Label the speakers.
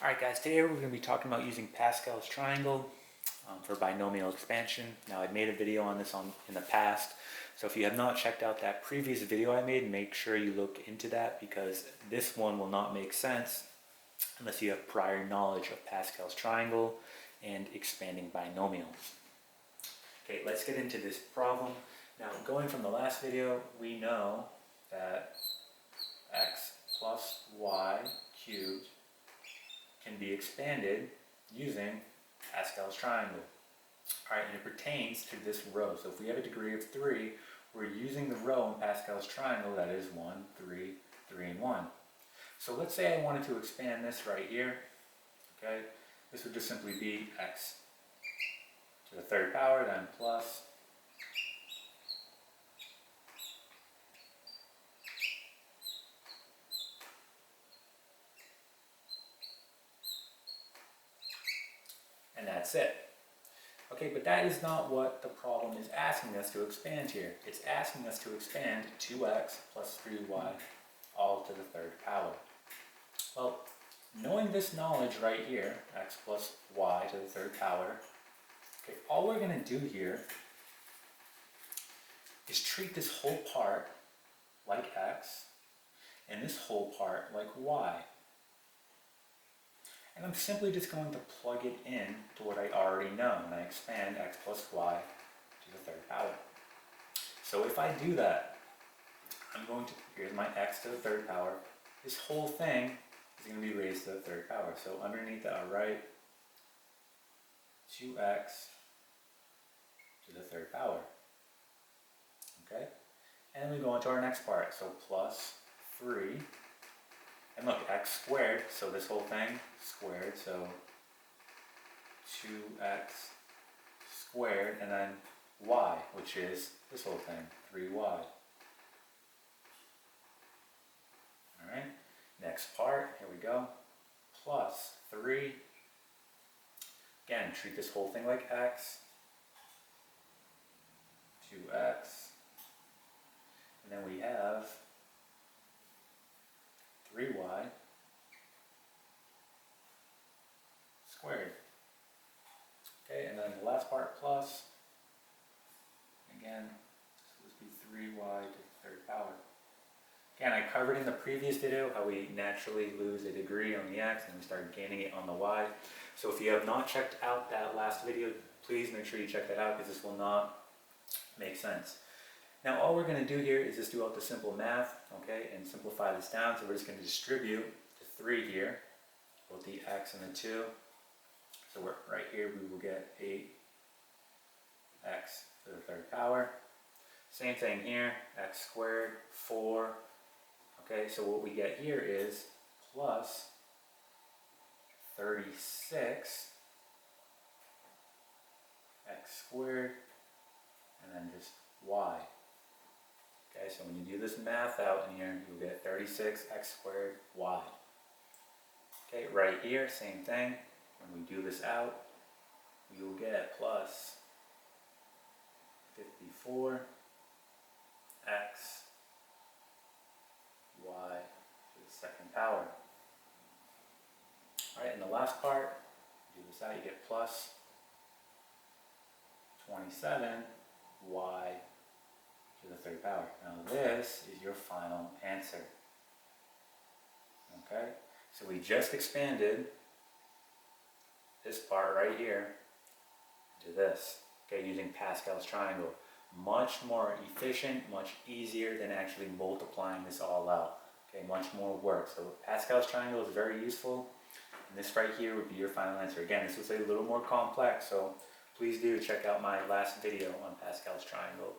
Speaker 1: Alright guys, today we're going to be talking about using Pascal's triangle for binomial expansion. Now I made a video on this in the past, so if you have not checked out that previous video I made, make sure you look into that because this one will not make sense unless you have prior knowledge of Pascal's triangle and expanding binomials. Okay, let's get into this problem. Now going from the last video, we know that x plus y cubed can be expanded using Pascal's triangle. Alright, and it pertains to this row. So if we have a degree of 3, we're using the row in Pascal's triangle that is 1, 3, 3, and 1. So let's say I wanted to expand this right here. Okay, this would just simply be x to the third power, then plus and that's it. Okay, but that is not what the problem is asking us to expand here. It's asking us to expand 2x plus 3y all to the third power. Well, knowing this knowledge right here, x plus y to the third power, okay, all we're going to do here is treat this whole part like x and this whole part like y. And I'm simply just going to plug it in to what I already know, and I expand x plus y to the third power. So if I do that, here's my x to the third power. This whole thing is going to be raised to the third power. So underneath that, I'll write 2x to the third power. Okay? And then we go on to our next part. So plus 3. And look, x squared, so this whole thing squared, so 2x squared, and then y, which is this whole thing, 3y. Alright, next part, here we go, plus 3. Again, treat this whole thing like x, 2x, and then we have 3y squared. Okay, and then the last part plus, again, this would be 3y to the third power. Again, I covered in the previous video how we naturally lose a degree on the x and we start gaining it on the y. So if you have not checked out that last video, please make sure you check that out because this will not make sense. Now all we're going to do here is just do out the simple math, okay, and simplify this down. So we're just going to distribute the 3 here, both the x and the 2. So right here we will get 8x to the third power. Same thing here, x squared, 4. Okay, so what we get here is plus 36 x squared, and then just y. Okay, so when you do this math out in here, you'll get 36 x squared y. Okay, right here, same thing. When we do this out, we will get plus 54 x y to the second power. Alright, in the last part, do this out, you get plus 27 y to the third power. Now this is your final answer. Okay, so we just expanded this part right here to this, okay, using Pascal's triangle. Much more efficient, much easier than actually multiplying this all out. Okay, much more work. So Pascal's triangle is very useful, and this right here would be your final answer. Again, this was a little more complex, so please do check out my last video on Pascal's triangle.